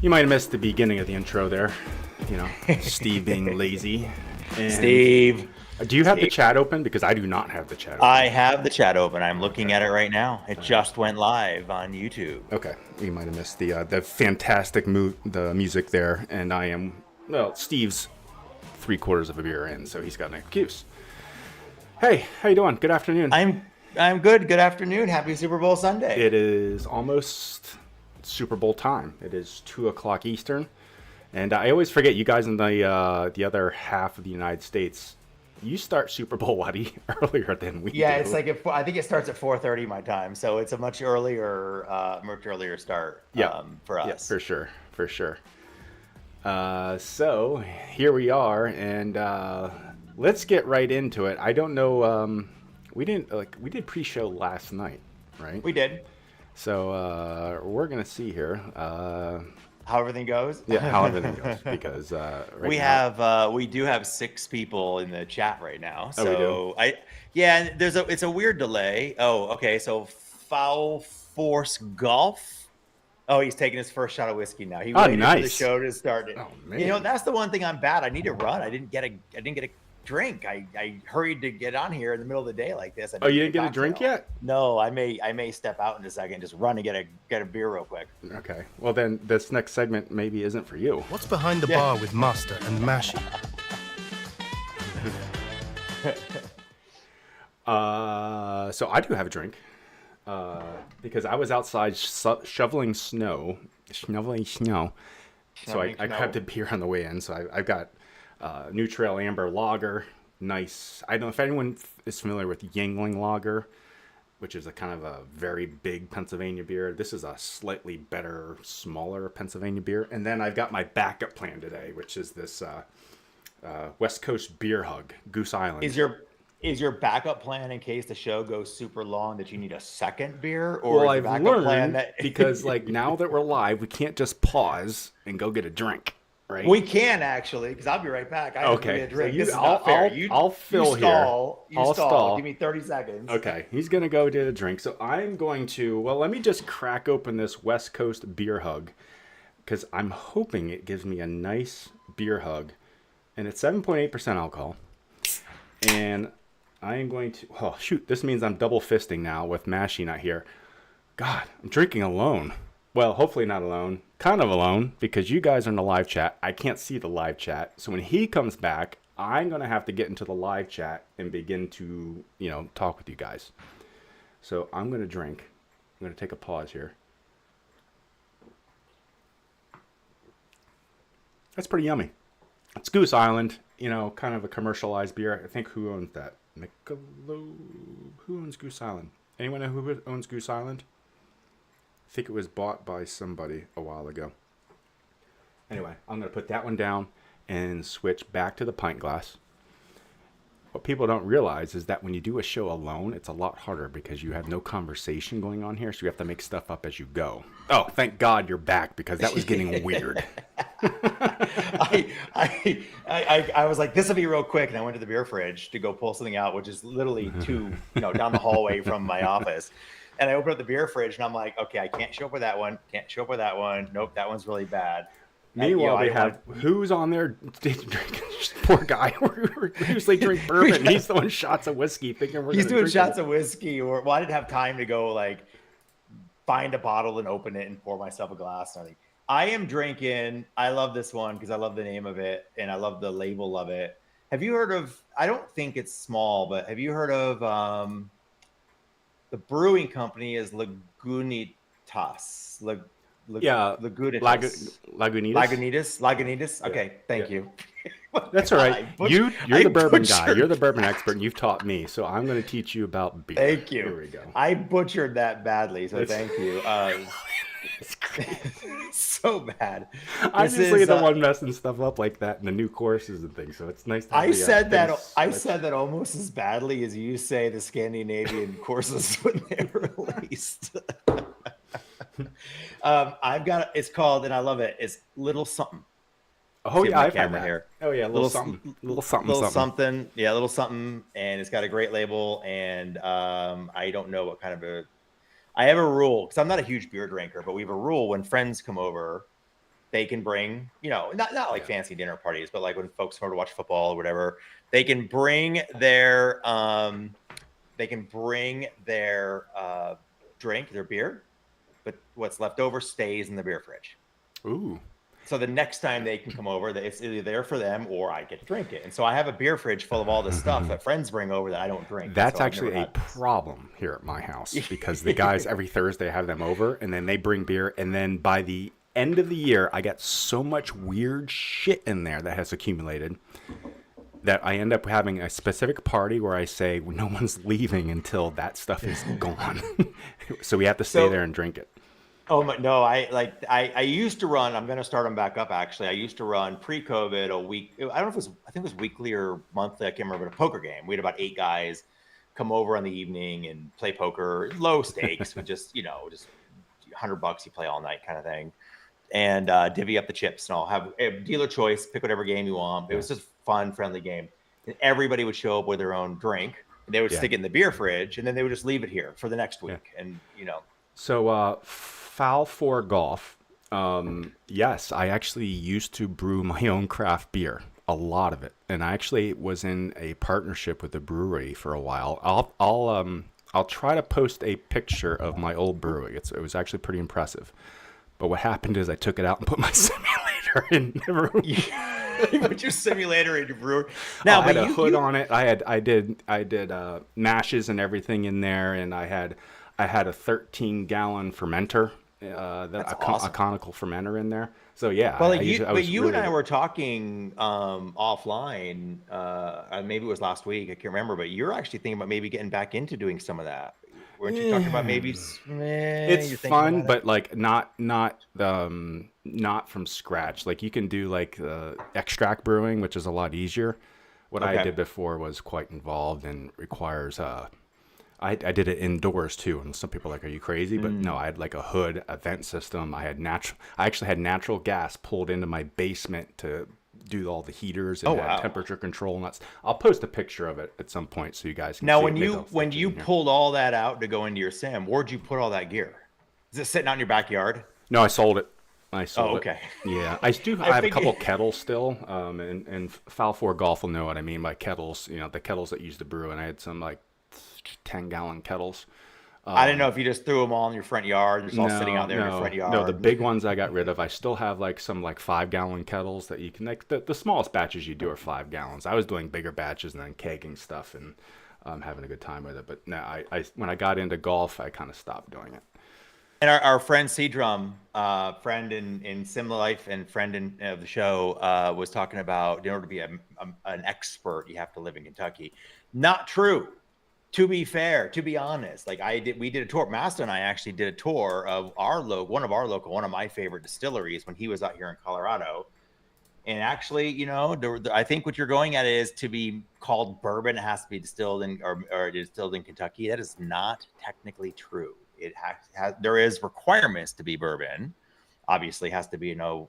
You might have missed the beginning of the intro there. You know, Steve being lazy. And Steve. Do you have the chat open? Because I do not have the chat open. I have the chat open. I'm looking at it right now. It just went live on YouTube. Okay. You might have missed the fantastic the music there. And I am, well, Steve's 3/4 of a beer in, so he's got an excuse. Hey, how you doing? Good afternoon. I'm good. Good afternoon. Happy Super Bowl Sunday. It is almost Super Bowl time. It is 2 o'clock Eastern. And I always forget, you guys in the other half of the United States, you start Super Bowl earlier than we do. Yeah, it's like I think it starts at 4:30 my time, so it's a much earlier start. For us. Yeah, for sure. So here we are, and let's get right into it. I don't know. We did pre-show last night, right? We did. So we're gonna see here. How everything goes? Yeah, how everything goes, because we do have 6 people in the chat right now. So it's a weird delay. Oh, okay. So Foul Force Golf. Oh, he's taking his first shot of whiskey now. He waited for the show to start. Oh, man. You know, that's the one thing I'm bad. I need to run. I didn't get a drink. I hurried to get on here in the middle of the day like this. Oh, you didn't get a drink yet? No, I may step out in a second, just run and get a beer real quick. Okay. Well, then this next segment maybe isn't for you. What's behind the bar with Master and Mashy? So I do have a drink because I was outside shoveling snow. So I grabbed a beer on the way in. So I've got New Trail Amber Lager, nice. I don't know if anyone is familiar with Yangling Lager, which is a kind of a very big Pennsylvania beer. This is a slightly better, smaller Pennsylvania beer. And then I've got my backup plan today, which is this West Coast Beer Hug, Goose Island. Is your backup plan in case the show goes super long that you need a second beer? Or well, I've learned because like now that we're live, we can't just pause and go get a drink. Right. We can actually, because I'll be right back. I have to get a drink. So this is not fair. I'll fill here. I'll stall. Give me 30 seconds. Okay, he's gonna go get a drink. So I'm going to. Well, let me just crack open this West Coast Beer Hug, because I'm hoping it gives me a nice beer hug, and it's 7.8% alcohol. And I am going to. Oh shoot! This means I'm double fisting now with Mashy not here. God, I'm drinking alone. Well, hopefully not alone. Kind of alone, because you guys are in the live chat. I can't see the live chat. So when he comes back, I'm going to have to get into the live chat and begin to, talk with you guys. So I'm going to drink. I'm going to take a pause here. That's pretty yummy. It's Goose Island, kind of a commercialized beer. I think who owns that? Who owns Goose Island? Anyone know who owns Goose Island? I think it was bought by somebody a while ago. Anyway, I'm going to put that one down and switch back to the pint glass. What people don't realize is that when you do a show alone, it's a lot harder because you have no conversation going on here, so you have to make stuff up as you go. Oh, thank God you're back, because that was getting weird. I was like, this will be real quick, and I went to the beer fridge to go pull something out, which is literally down the hallway from my office. And I opened up the beer fridge, and I'm like, okay, I can't show up with that one. Can't show up with that one. Nope, that one's really bad. Meanwhile, they have who's on there drinking? Poor guy. We usually drink bourbon. He's throwing shots of whiskey, thinking he's doing shots of whiskey. Well, I didn't have time to go find a bottle and open it and pour myself a glass. I am drinking. I love this one because I love the name of it and I love the label of it. Have you heard of? I don't think it's small, but have you heard of? The brewing company is Lagunitas. Lagunitas. Lagunitas. Okay, thank you. That's all right. You're the bourbon guy. You're the bourbon expert, and you've taught me. So I'm going to teach you about beer. Thank you. Here we go. I butchered that badly, so thank you. So bad. I'm usually the one messing stuff up like that in the new courses and things. So it's nice to I said that almost as badly as you say the Scandinavian courses when they were released. It's called, and I love it. It's Little Something. Oh yeah, I found that. Here. Oh yeah, little something. Yeah, little something, and it's got a great label. And I don't know what kind of I have a rule because I'm not a huge beer drinker, but we have a rule when friends come over they can bring, not like fancy dinner parties, but like when folks come over to watch football or whatever, they can bring their drink, their beer, but what's left over stays in the beer fridge. Ooh. So the next time they can come over, it's either there for them or I get to drink it. And so I have a beer fridge full of all this stuff that friends bring over that I don't drink. That's so actually a problem here at my house because the guys every Thursday have them over and then they bring beer. And then by the end of the year, I got so much weird shit in there that has accumulated that I end up having a specific party where I say no one's leaving until that stuff is gone. So we have to stay there and drink it. Oh my, no, I used to run, I'm going to start them back up. Actually, I used to run pre-COVID a week. I don't know if I think it was weekly or monthly. I can't remember, but a poker game. We had about 8 guys come over on the evening and play poker, low stakes, but just $100 you play all night kind of thing. And divvy up the chips and I'll have a dealer choice, pick whatever game you want. It was just fun, friendly game. And everybody would show up with their own drink. And they would stick it in the beer fridge and then they would just leave it here for the next week. And, So, Foul for Golf. Yes, I actually used to brew my own craft beer, a lot of it, and I actually was in a partnership with a brewery for a while. I'll try to post a picture of my old brewery. It was actually pretty impressive. But what happened is I took it out and put my simulator in. You put your simulator in your brewer. Now, I had a hood on it. I did mashes and everything in there, and I had a 13-gallon fermenter, awesome. a conical fermenter in there. So yeah. Well, you and I were talking offline. Maybe it was last week. I can't remember. But you're actually thinking about maybe getting back into doing some of that. Weren't you talking about maybe? It's fun, but like not from scratch. Like you can do like extract brewing, which is a lot easier. What I did before was quite involved and requires I did it indoors too, and some people are like, "Are you crazy?" But no, I had like a hood, a vent system. I actually had natural gas pulled into my basement to do all the heaters and had temperature control. And I'll post a picture of it at some point so you guys can. Now, see when you pulled all that out to go into your sim, where'd you put all that gear? Is it sitting out in your backyard? No, I sold it. Okay. Yeah, I have a couple kettles still, and Foul 4 Golf will know what I mean by kettles. The kettles that used to brew, and I had some like 10-gallon kettles. I didn't know if you just threw them all in your front yard, just all sitting out there in your front yard. No, the big ones I got rid of. I still have like some like 5-gallon kettles that you can like. The smallest batches you do are 5 gallons. I was doing bigger batches and then kegging stuff and having a good time with it. But no, I when I got into golf, I kind of stopped doing it. And our friend C-Drum, friend in Sim Life and friend of the show, was talking about in order to be an expert, you have to live in Kentucky. Not true. To be fair, to be honest, like we did a tour. Master and I actually did a tour of one of my favorite distilleries when he was out here in Colorado. And actually, I think what you're going at is to be called bourbon, it has to be distilled in or distilled in Kentucky. That is not technically true. There is requirements to be bourbon. Obviously, it has to be in a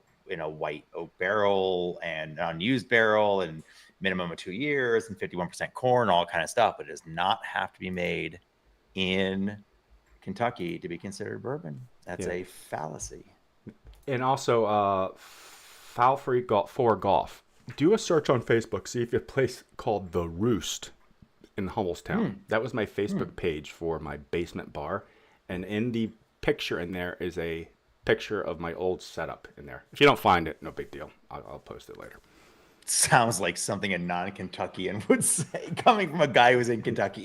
white oak barrel and an unused barrel and minimum of 2 years and 51% corn, all kind of stuff, but it does not have to be made in Kentucky to be considered bourbon. That's a fallacy. And also, Foul 4 Golf. Do a search on Facebook. See if you have a place called The Roost in Hummelstown. That was my Facebook page for my basement bar. And in the picture in there is a picture of my old setup in there. If you don't find it, no big deal. I'll post it later. Sounds like something a non-Kentuckian would say, coming from a guy who's in Kentucky.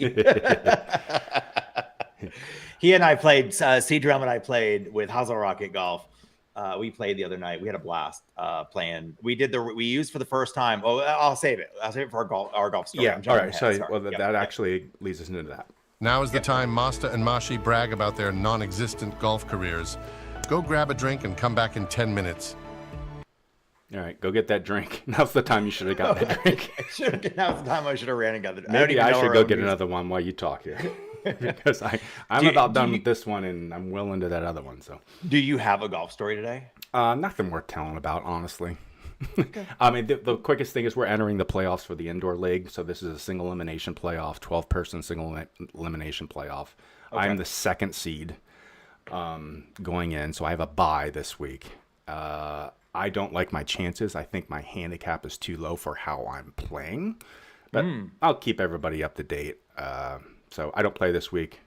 He and I played, C-Drum and I played with Hazel Rocket Golf. We played the other night. We had a blast playing. We used for the first time. Oh, I'll save it. I'll save it for our golf story. Yeah, all right. That actually leads us into that. Now is the time Master and Mashi brag about their non-existent golf careers. Go grab a drink and come back in 10 minutes. All right, go get that drink. Now's the time you should have got that drink. Now's the time I should have ran and got the drink. Maybe I should go get another one while you talk here. Because I'm about done with this one and I'm well into that other one. So, do you have a golf story today? Nothing worth telling about, honestly. Okay. I mean, the quickest thing is we're entering the playoffs for the indoor league. So this is a single elimination playoff, 12-person single elimination playoff. Okay. I'm the second seed going in, so I have a bye this week. I don't like my chances. I think my handicap is too low for how I'm playing. But I'll keep everybody up to date. So I don't play this week.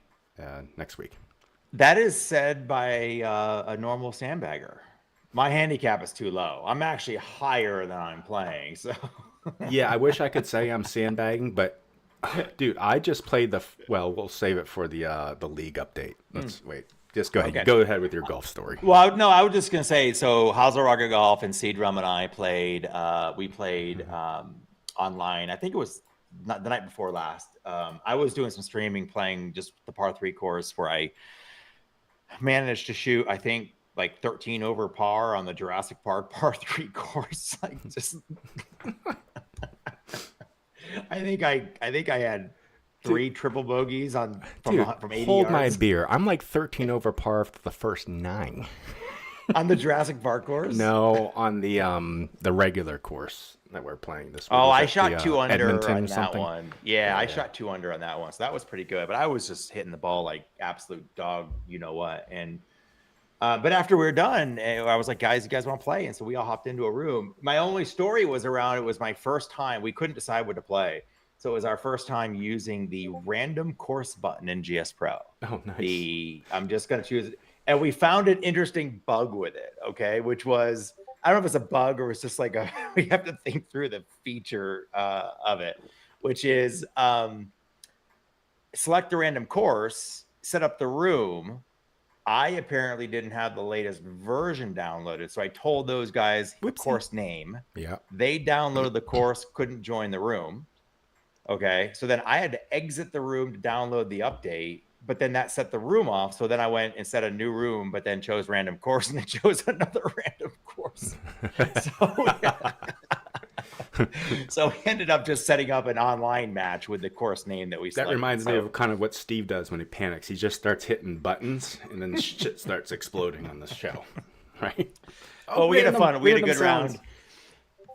Next week. That is said by a normal sandbagger. My handicap is too low. I'm actually higher than I'm playing. So Yeah, I wish I could say I'm sandbagging, but dude, I just played well, we'll save it for the league update. Let's wait. Just go ahead. Okay. Go ahead with your golf story. Well, no, I was just gonna say. So Hazelraga Golf and Seedrum and I played. We played online. I think it was not the night before last. I was doing some streaming, playing just the par 3 course where I managed to shoot, I think, like 13 over par on the Jurassic Park par 3 course. Like just, I think I had 3 triple bogeys from 80 hold my yards beer. I'm like 13 over par for the first 9. on the Jurassic Park course. No, on the regular course that we're playing this week. Oh, Was I that shot the, 2 under Edmonton on or that something? one. Yeah, I shot 2 under on that one, so that was pretty good. But I was just hitting the ball like absolute dog, you know what? And but after we were done, I was like, guys, you guys want to play? And so we all hopped into a room. My only story was around, it was my first time. We couldn't decide what to play. So it was our first time using the random course button in GSPro. Oh, nice. I'm just going to choose it. And we found an interesting bug with it, okay? Which was, I don't know if it's a bug or it's just like we have to think through the feature of it, which is select a random course, set up the room. I apparently didn't have the latest version downloaded. So I told those guys the course name. Yeah. They downloaded the course, couldn't join the room. Okay. So then I had to exit the room to download the update, but then that set the room off. So then I went and set a new room, but then chose random course and then chose another random course. So we ended up just setting up an online match with the course name that we selected. That reminds me of kind of what Steve does when he panics. He just starts hitting buttons and then shit starts exploding on the show. Right? Oh, we had fun. We had a good round.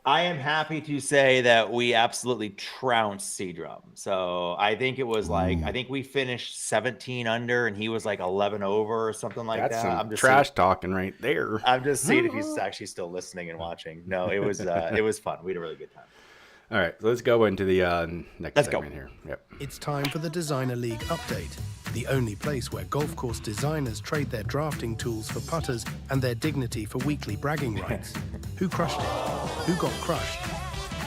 I am happy to say that we absolutely trounced Seedrum. So I think it was like, I think we finished 17 under and he was like 11 over or something like That's that. some I'm just trash talking right there. I'm just seeing if he's actually still listening and watching. No, it was fun. We had a really good time. All right, so let's go into the next segment here. Yep. It's time for the Designer League update, the only place where golf course designers trade their drafting tools for putters and their dignity for weekly bragging rights. Who crushed it? Who got crushed?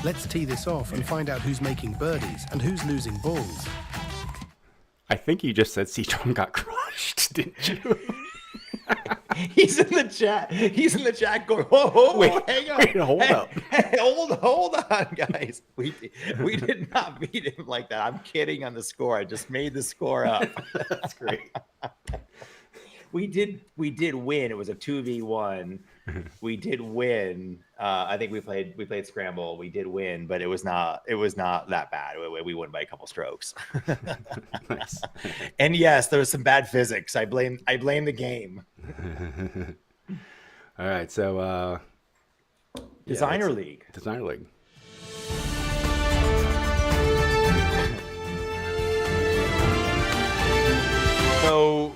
Let's tee this off and find out who's making birdies and who's losing balls. I think you just said C-Tron got crushed, didn't you? He's in the chat. He's in the chat going, whoa, Wait, hang on. wait, hold up. Hey, hold on, guys. We did not beat him like that. I'm kidding on the score. I just made the score up. That's great. We did win. It was a 2v1. We did win. I think we played Scramble. We did win, but it was not that bad. We won by a couple strokes. Nice. And yes, there was some bad physics. I blame the game. All right, so Designer League. Designer League. So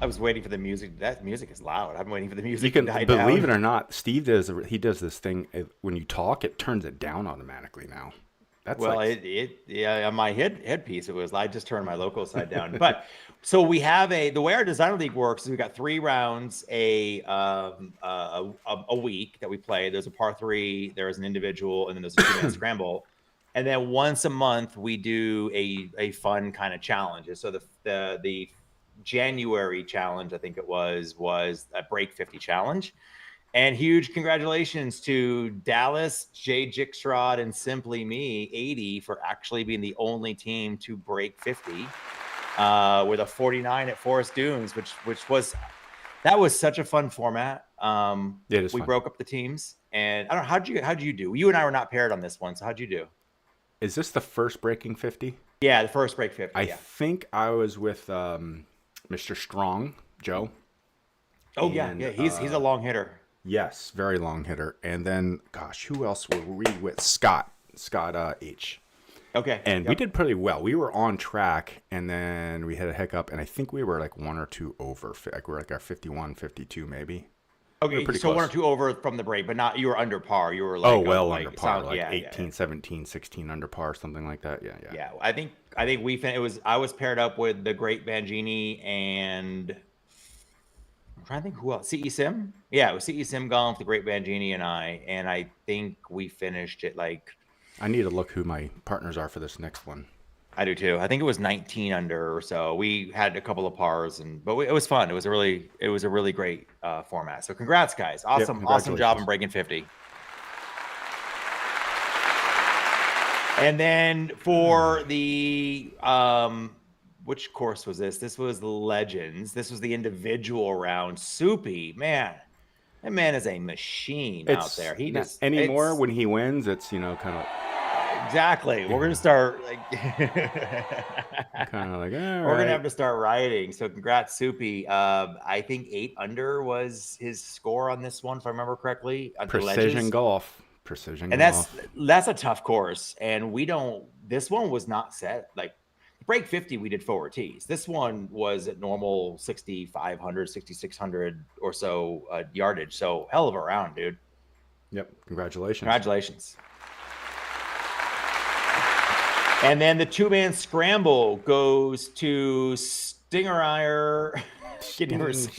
I was waiting for the music. That music is loud. I'm waiting for the music You can to die believe down. it or not, Steve does this thing when you talk, it turns it down automatically now. That's Well, like, on my headpiece, it was, I just turned my local side down. But so we have the way our Designer League works is we got 3 rounds a week that we play. There's a par 3, there's an individual, and then there's a 2-man scramble. And then once a month we do a fun kind of challenge. So the January challenge, I think it was a break 50 challenge. And huge congratulations to Dallas, Jay Jixrod, and Simply Me, 80, for actually being the only team to break 50 with a 49 at Forest Dunes, which was such a fun format. it is We fun. broke up the teams, and I don't know, how'd you do? You and I were not paired on this one, so how'd you do? Is this the first breaking 50? Yeah, the first break 50. I Yeah. think I was with Mr. Strong, Joe. Oh And, yeah. He's a long hitter. Yes, very long hitter. And then, gosh, who else were we with? Scott H. Okay. And we Yep. did pretty well. We were on track, and then we had a hiccup, and I think we were like 1 or 2 over. Like we were like our 51, 52 maybe. Okay, pretty so close. 1 or 2 over from the break, but not you were under par. You were Oh, like well under par, sound, like yeah, 18, 17, 16 under par, something like that. Yeah, yeah. Yeah, I think I was paired up with the Great Bangini and I'm trying to think who else. CE Sim? Yeah, it was CE Sim Golf, the Great Bangini, and I think we finished it like I need to look who my partners are for this next one. I do too. I think it was 19 under or so. We had a couple of pars, it was fun. It was a really great format. So congrats, guys! Awesome job in breaking 50. And then for the which course was this? This was the Legends. This was the individual round. Soupy, man, that man is a machine out there. He not just anymore when he wins. It's kind of exactly. We're gonna start like kind of like we're gonna have to start writing. So congrats, Soupy. I think 8 under was his score on this one, if I remember correctly. precision golf. And that's a tough course. And this one was not set like break 50. We did forward tees. This one was at normal 6,500, 6,600 or so yardage. So hell of a round, dude. Yep. Congratulations. And then the 2-man scramble goes to Stingerier. Stingerier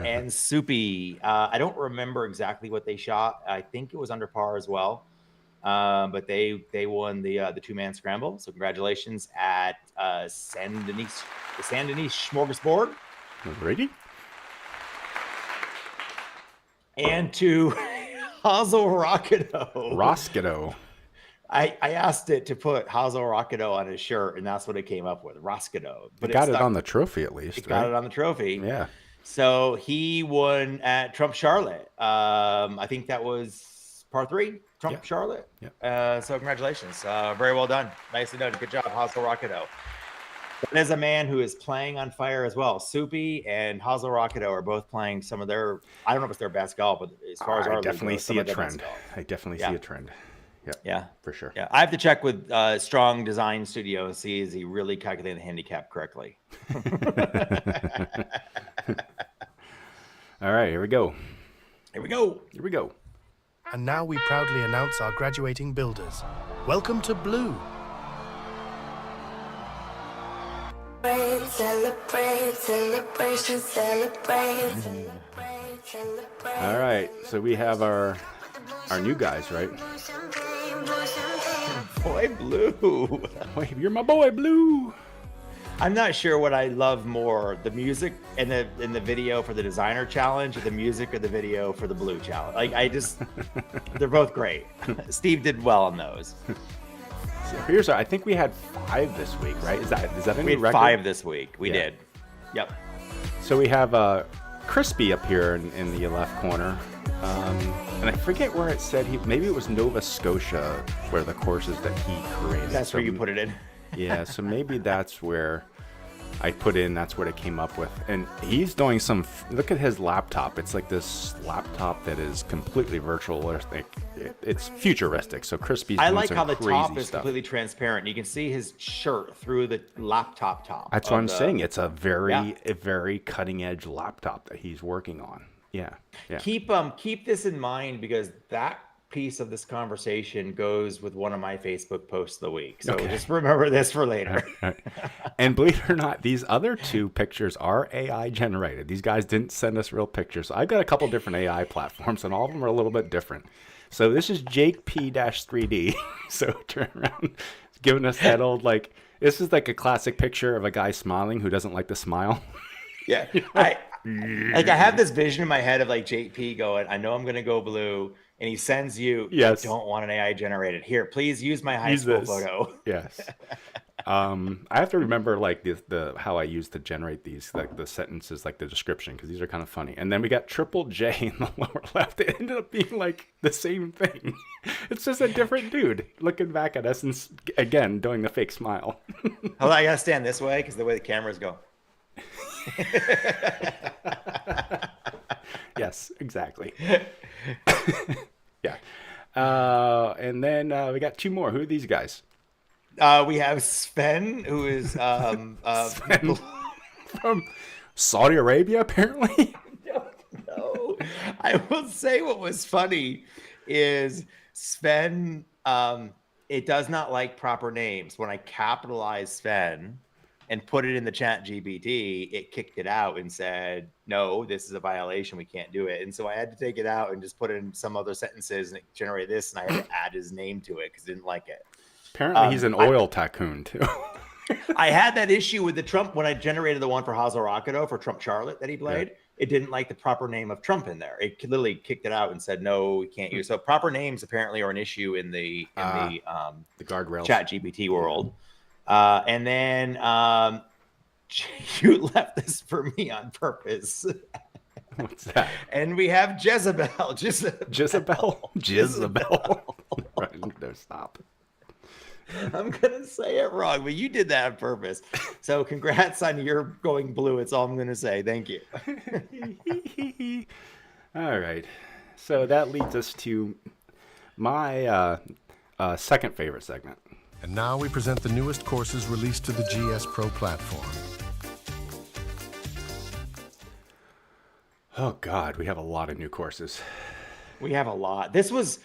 and Soupy. I don't remember exactly what they shot. I think it was under par as well. But they won the 2-man scramble. So congratulations at San Denis Smorgasbord. Ready? And to Hazel Roscato. I asked it to put Hazel Rockedo on his shirt, and that's what it came up with, Roscato. But it got it on the trophy at least. It got it on the trophy. Yeah. So he won at Trump Charlotte. I think that was par 3, Trump Charlotte. Yeah. So congratulations. Very well done. Nicely done. Good job, Hazel Rockedo. There's a man who is playing on fire as well. Soupy and Hazel Rockedo are both playing some of their, I don't know if it's their best golf, but as far as I definitely see a trend. See a trend. Yeah, for sure. Yeah, I have to check with Strong Design Studio and see is he really calculating the handicap correctly. All right, here we go. And now we proudly announce our graduating builders. Welcome to Blue. All right, so we have our new guys, right? Boy Blue. You're my boy Blue. I'm not sure what I love more, the music in the video for the designer challenge, or the music or the video for the Blue challenge. Like they're both great. Steve did well on those. So I think we had 5 this week, right? Is that any we had record? 5 this week. We did. Yep. So we have Crispy up here in the left corner. And I forget where it said maybe it was Nova Scotia where the courses that he created. That's where you put it in. Yeah, so maybe that's where I put in, that's what it came up with. And he's doing look at his laptop. It's like this laptop that is completely virtual. It's futuristic. So Crispy's doing I like some how the top is stuff. completely transparent. You can see his shirt through the laptop top. That's what I'm saying. It's a very cutting edge laptop that he's working on. Yeah. Keep this in mind, because that piece of this conversation goes with one of my Facebook posts of the week. So just remember this for later. Right. And believe it or not, these other 2 pictures are AI generated. These guys didn't send us real pictures. So I've got a couple different AI platforms, and all of them are a little bit different. So this is Jake P-3D. So turn around, giving us that old, this is like a classic picture of a guy smiling who doesn't like to smile. Yeah. I have this vision in my head of JP going, I know I'm going to go blue. And he sends you, yes. I don't want an AI generated. Here, please use my high school photo. Yes. I have to remember the how I used to generate these, the sentences, the description, because these are kind of funny. And then we got Triple J in the lower left. It ended up being the same thing. It's just a different dude looking back at us and again doing the fake smile. Hold on, I gotta stand this way because the way the cameras go. Yes, exactly. Yeah. And then we got 2 more. Who are these guys? We have Sven, who is Sven from Saudi Arabia, apparently. I will say what was funny is Sven, it does not like proper names. When I capitalized Sven and put it in the chat GPT, it kicked it out and said, no, this is a violation. We can't do it. And so I had to take it out and just put in some other sentences and it generated this. And I had to add his name to it because I didn't like it. Apparently he's an oil tycoon too. I had that issue with the Trump when I generated the one for Hazel Rocketo for Trump Charlotte that he played. Yeah. It didn't like the proper name of Trump in there. It literally kicked it out and said, no, we can't use. So proper names apparently are an issue in the guardrails chat GPT world. And then you left this for me on purpose. What's that? And we have Jezebel. Jezebel. No, stop. I'm gonna say it wrong, but you did that on purpose. So congrats on your going blue. It's all I'm gonna say. Thank you. All right. So that leads us to my second favorite segment. And now we present the newest courses released to the GSPro platform. Oh God, we have a lot of new courses. We have a lot. This was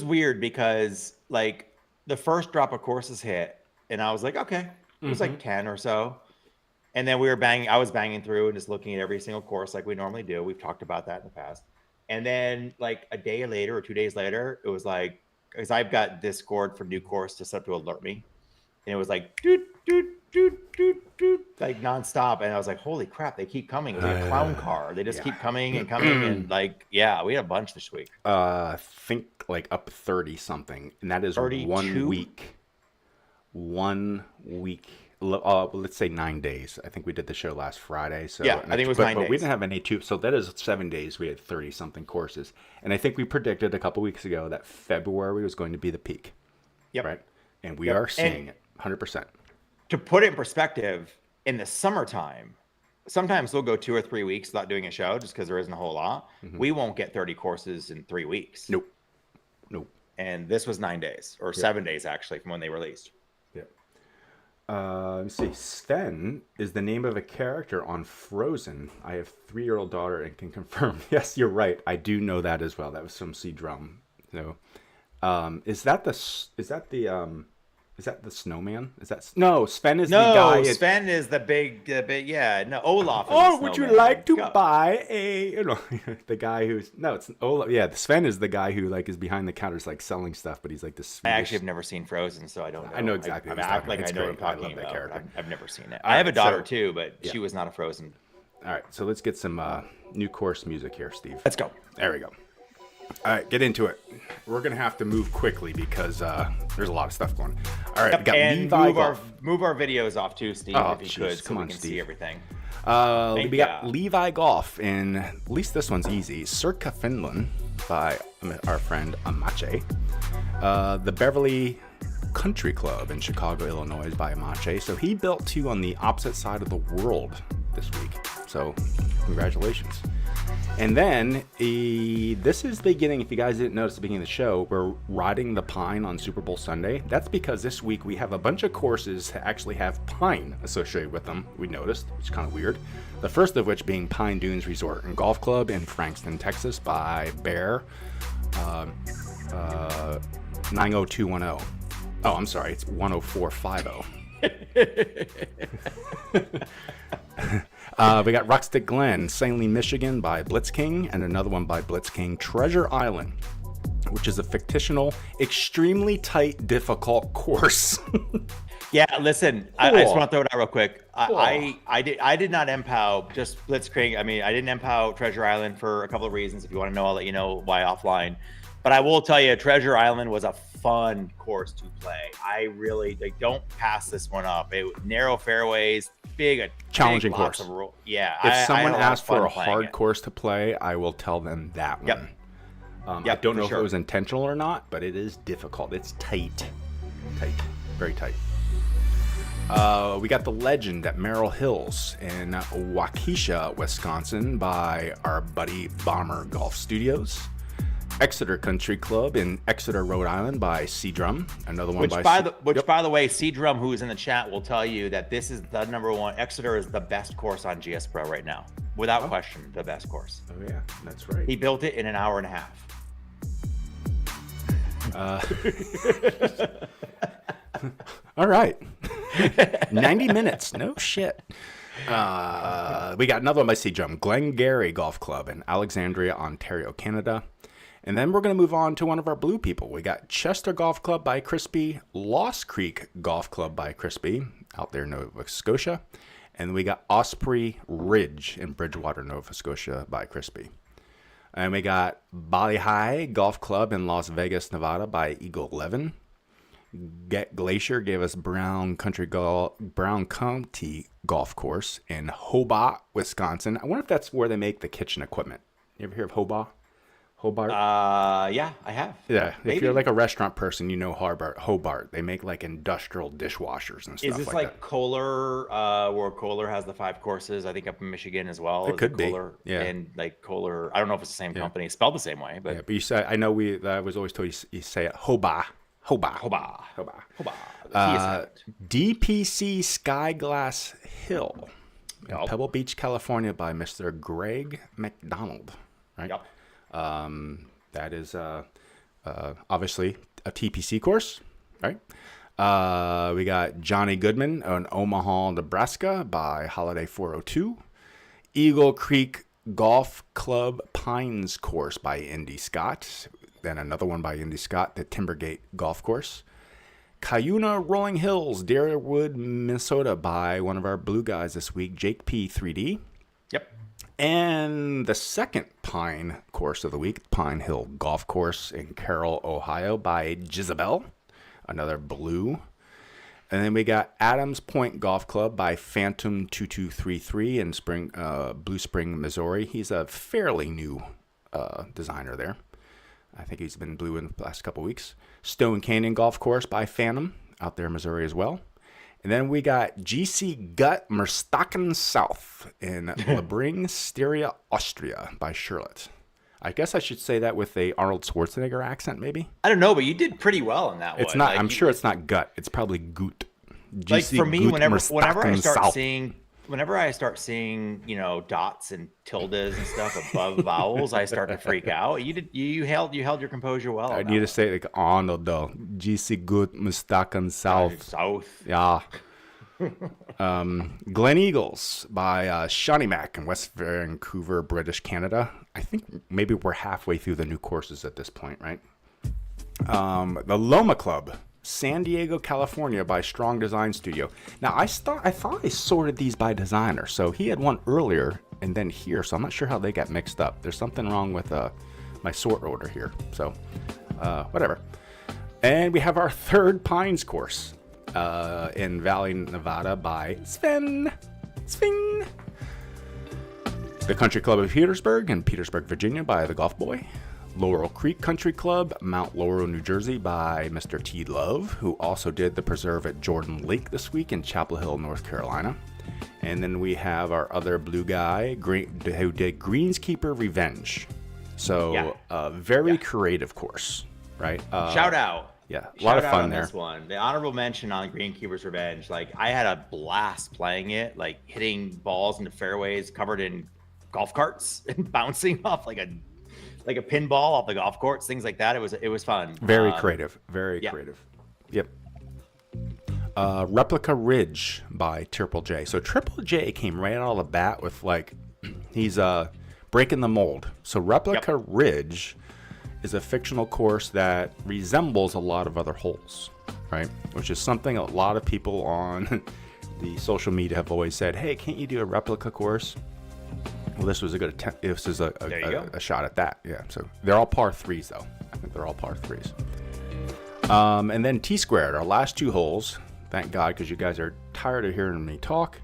weird because like the first drop of courses hit and I was like, okay, it was like 10 or so. And then I was banging through and just looking at every single course like we normally do. We've talked about that in the past. And then like a day later or 2 days later, it was like, because I've got Discord for new course to set to alert me. And it was like, doot, doot, doot, doot, doot, like nonstop. And I was like, holy crap, they keep coming. It's like a clown car. They just keep coming and coming. And like, yeah, we had a bunch this week. I think like up 30 something. And that is 32? 1 week. 1 week. Let's say 9 days. I think we did the show last Friday. So yeah, I think it was 9 days. But we didn't have any two. So that is 7 days. We had 30 something courses. And I think we predicted a couple weeks ago that February was going to be the peak. Yep. Right. And we are seeing it 100%. To put it in perspective, in the summertime, sometimes we'll go 2 or 3 weeks without doing a show just because there isn't a whole lot. We won't get 30 courses in 3 weeks. Nope. And this was 9 days or 7 days actually from when they released. Let me see. Sven is the name of a character on Frozen. I have 3-year-old daughter and can confirm. Yes, you're right. I do know that as well. That was from C Drum. So, is that the snowman? No, Sven is the guy. No, Sven is the big, yeah. No, Olaf. Oh, would you like to buy a? The guy who's it's Olaf. Yeah, Sven is the guy who like is behind the counters like selling stuff, but he's like this. I actually have never seen Frozen, so I don't know. I know exactly. I act like I know what I'm talking about. That character. I've never seen it. I have a daughter too, but she was not a Frozen. All right, so let's get some new course music here, Steve. Let's go. There we go. All right, get into it. We're going to have to move quickly because there's a lot of stuff going on. All right, we got Levi move our videos off too, Steve, if you could, so we can see everything. We got Levi Golf, and at least this one's easy. Circa Finland by our friend Amache. The Beverly Country Club in Chicago, Illinois by Amache. So he built 2 on the opposite side of the world this week. So congratulations. And then this is the beginning. If you guys didn't notice at the beginning of the show, we're riding the pine on Super Bowl Sunday. That's because this week we have a bunch of courses that actually have pine associated with them. We noticed, which is kind of weird. The first of which being Pine Dunes Resort and Golf Club in Frankston, Texas by Bear 90210. Oh, I'm sorry, it's 10450. We got Rockstick Glen, Saline, Michigan by Blitzking, and another one by Blitzking, Treasure Island, which is a fictional, extremely tight, difficult course. Yeah, listen, I just want to throw it out real quick. I did not MPOW just Blitzkrieg. I mean, I didn't MPOW Treasure Island for a couple of reasons. If you want to know, I'll let you know why offline. But I will tell you, Treasure Island was a fun course to play. I really don't pass this one up. Narrow fairways, challenging course. Yeah. If someone asks for a hard course to play, I will tell them that one. I don't know if it was intentional or not, but it is difficult. It's tight, very tight. We got The Legend at Merrill Hills in Waukesha, Wisconsin by our buddy Bomber Golf Studios. Exeter Country Club in Exeter, Rhode Island by C Drum. Another one by without question, the best course. Oh yeah, that's right. He built it in an hour and a half. All right. 90 minutes. No shit. We got another one by Seajum, Glengarry Golf Club in Alexandria, Ontario, Canada. And then we're going to move on to one of our blue people. We got Chester Golf Club by Crispy, Lost Creek Golf Club by Crispy out there in Nova Scotia. And we got Osprey Ridge in Bridgewater, Nova Scotia by Crispy. And we got Bali High Golf Club in Las Vegas, Nevada by Eagle 11. Glacier gave us Brown County Golf Course in Hobart, Wisconsin. I wonder if that's where they make the kitchen equipment. You ever hear of Hobart? Yeah, I have. Yeah, Maybe. if you're like a restaurant person, you know Hobart. They make like industrial dishwashers and stuff. Is this like like that. Kohler, where Kohler has the 5 courses? I think up in Michigan as well. It could be. Kohler? Yeah. And like Kohler, I don't know if it's the same company. It's spelled the same way, but Yeah, but you say I know I was always told you say it Hobart. DPC Skyglass Hill, in Pebble Beach, California, by Mr. Greg McDonald. Right. Yep. That is obviously a TPC course, right? We got Johnny Goodman in Omaha, Nebraska by Holiday 402. Eagle Creek Golf Club Pines course by Indy Scott. Then another one by Indy Scott, the Timbergate Golf Course. Cuyuna Rolling Hills, Deerwood, Minnesota by one of our blue guys this week, Jake P. 3D. Yep. And the second Pine course of the week, Pine Hill Golf Course in Carroll, Ohio by Jezebel, another blue. And then we got Adams Point Golf Club by Phantom 2233 in Blue Spring, Missouri. He's a fairly new designer there. I think he's been blue in the last couple weeks. Stone Canyon Golf Course by Phantom out there in Missouri as well. And then we got GC Gut Merstaken South in Lebring, Styria, Austria by Charlotte. I guess I should say that with a Arnold Schwarzenegger accent, maybe. I don't know, but you did pretty well in that one. It's not. Like, I'm sure it's not gut. It's probably Gut. Like for me, Gut whenever Merstaken I start seeing, dots and tildes and stuff above vowels, I start to freak out. You held your composure well. I need to say it like Arnold though. GC Gut Merstaken South. South. Yeah. Glen Eagles by Shawnee Mac in West Vancouver, British Canada. I think maybe we're halfway through the new courses at this point, right? The Loma Club, San Diego, California by Strong Design Studio. Now, I thought I sorted these by designer. So he had one earlier and then here. So I'm not sure how they got mixed up. There's something wrong with my sort order here. So whatever. And we have our third Pines course in Valley, Nevada by Sven. The Country Club of Petersburg in Petersburg, Virginia by The Golf Boy. Laurel Creek Country Club, Mount Laurel, New Jersey by Mr. T. Love, who also did the preserve at Jordan Lake this week in Chapel Hill, North Carolina. And then we have our other blue guy who did Greenskeeper Revenge. So very creative course, right? Shout out. Yeah, a lot of fun there. This one. The honorable mention on Greenkeeper's Revenge. Like, I had a blast playing it, like hitting balls into fairways covered in golf carts and bouncing off like a pinball off the golf courts, things like that. It was fun. Very creative. Very creative. Yep. Replica Ridge by Triple J. So Triple J came right out of the bat with he's breaking the mold. So Replica Ridge is a fictional course that resembles a lot of other holes, right? Which is something a lot of people on the social media have always said, hey, can't you do a replica course? Well, this was a good attempt. This is a shot at that. Yeah. So they're all par threes, though. I think they're all par threes. And then T squared, our last two holes. Thank God, because you guys are tired of hearing me talk.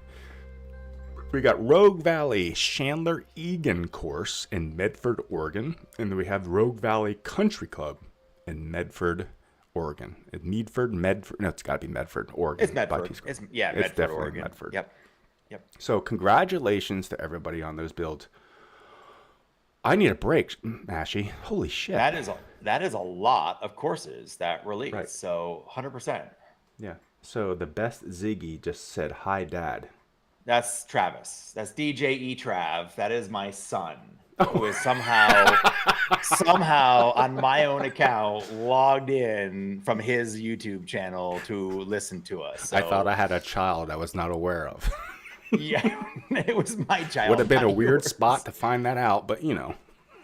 We got Rogue Valley Chandler Egan course in Medford, Oregon. And then we have Rogue Valley Country Club in Medford, Oregon. Medford. No, it's got to be Medford, Oregon. It's Medford. It's Medford, definitely Oregon. Medford. Yep. So congratulations to everybody on those builds. I need a break, Mashy. Holy shit. That is a lot of courses that release. Right. So 100%. Yeah. So the best Ziggy just said, hi, Dad. That's Travis. That's DJ Trav. That is my son, who is somehow on my own account logged in from his YouTube channel to listen to us. So, I thought I had a child I was not aware of. yeah, it was my child. Would have been a not weird yours. spot to find that out, but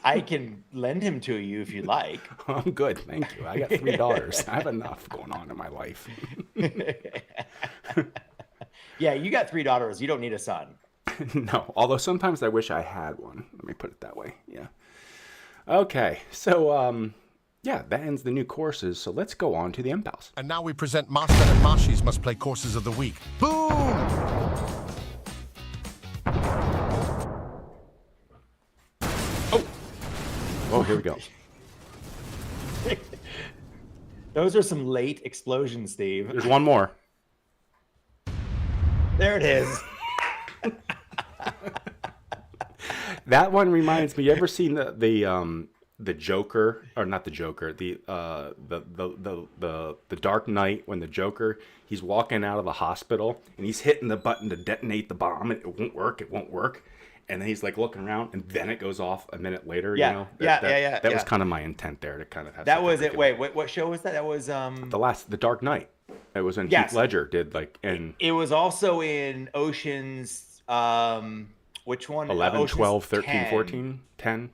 I can lend him to you if you'd like. I'm good. Thank you. I got 3 daughters. I have enough going on in my life. Yeah, you got 3 daughters. You don't need a son. No, although sometimes I wish I had one. Let me put it that way. Yeah. Okay. So, yeah, that ends the new courses. So let's go on to the MPALs. And now we present Master and Mashi's Must Play Courses of the Week. Boom! Oh, here we go. Those are some late explosions, Steve. There's one more. There it is. That one reminds me. You ever seen the Joker, or not the Joker, the Dark Knight, when the Joker, he's walking out of the hospital and he's hitting the button to detonate the bomb and it won't work, and then he's like looking around and then it goes off a minute later. Yeah. That was kind of my intent there, to kind of have That was something it. Wait, what show was that? That was the Dark Knight. It was when Yes. Heath Ledger did and It was also in Ocean's which one? 11, Ocean's 12, 13, 10. 14, 10.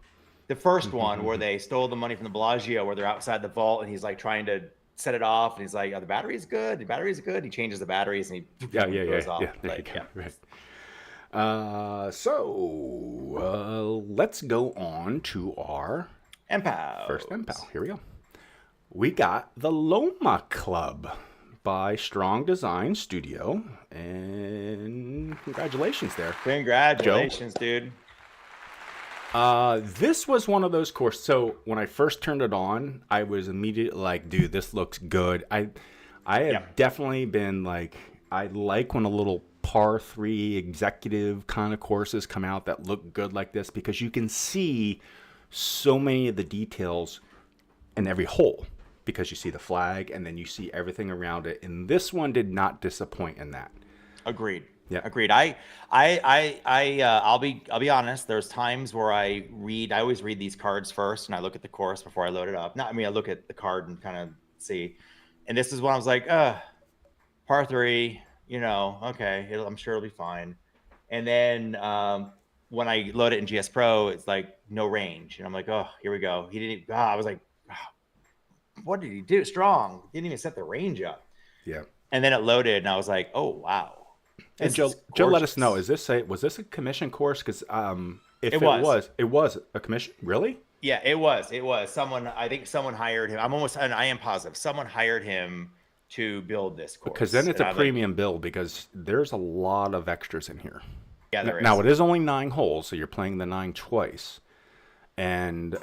The first one where they stole the money from the Bellagio, where they're outside the vault and he's like trying to set it off, and he's like, "Oh, the battery's good. The battery's good." He changes the batteries and he goes off. Yeah. There Like, you go. Right. Let's go on to our MPAL. first MPAL. Here we go. We got the Loma Club by Strong Design Studio, and congratulations there. Congratulations, dude. This was one of those courses. So when I first turned it on, I was immediately like, dude, this looks good. I have definitely been like, I like when a little par 3 executive kind of courses come out that look good like this, because you can see so many of the details in every hole, because you see the flag and then you see everything around it. And this one did not disappoint in that. Agreed. Yeah. Agreed. I'll be honest. There's times where I always read these cards first, and I look at the course before I load it up. I look at the card and kind of see. And this is when I was like, par 3, okay, I'm sure it'll be fine. And then when I load it in GSPro, it's like no range, and I'm like, oh, here we go. He didn't. I was like, what did he do? Strong. Didn't even set the range up. Yeah. And then it loaded, and I was like, oh wow. And Joe, let us know. Was this a commission course? Because if it was a commission. Really? Yeah, it was. I think someone hired him. I am positive someone hired him to build this course. Because then it's a premium build, because there's a lot of extras in here. Yeah, there is. Now it is only 9 holes, so you're playing the 9 twice. And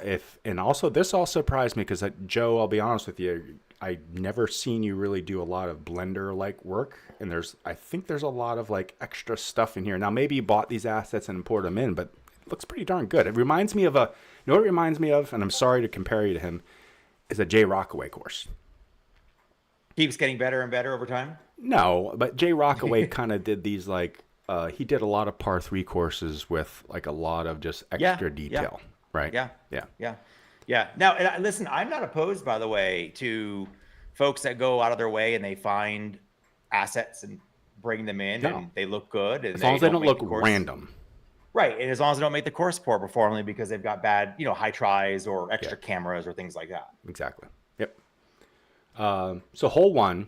also this all surprised me, because Joe, I'll be honest with you, I never seen you really do a lot of Blender like work, and I think there's a lot of like extra stuff in here. Now maybe you bought these assets and imported them in, but it looks pretty darn good. It reminds me of what it reminds me of, and I'm sorry to compare you to him, is a Jay Rockaway course. Keeps getting better and better over time. No, but Jay Rockaway kind of did these like he did a lot of par 3 courses with like a lot of just extra detail. Right. Yeah. Now, listen, I'm not opposed, by the way, to folks that go out of their way and they find assets and bring them in, and they look good. And as long as they don't look random. Right. And as long as they don't make the course poor performing because they've got bad, high tries or extra cameras or things like that. Exactly. Yep. So hole 1.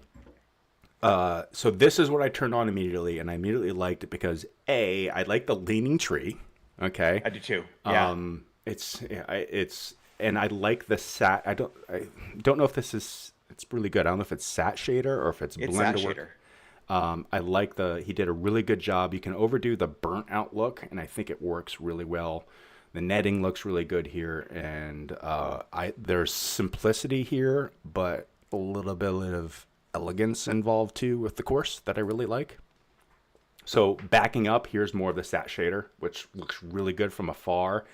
So this is what I turned on immediately, and I immediately liked it because I like the leaning tree. Okay. I do too. Yeah. And I like the sat. I don't know if it's really good. I don't know if it's sat shader or if it's Blender sat work. shader. I like he did a really good job. You can overdo the burnt out look, and I think it works really well. The netting looks really good here, and there's simplicity here, but a little bit of elegance involved too with the course that I really like. So backing up, here's more of the sat shader, which looks really good from afar.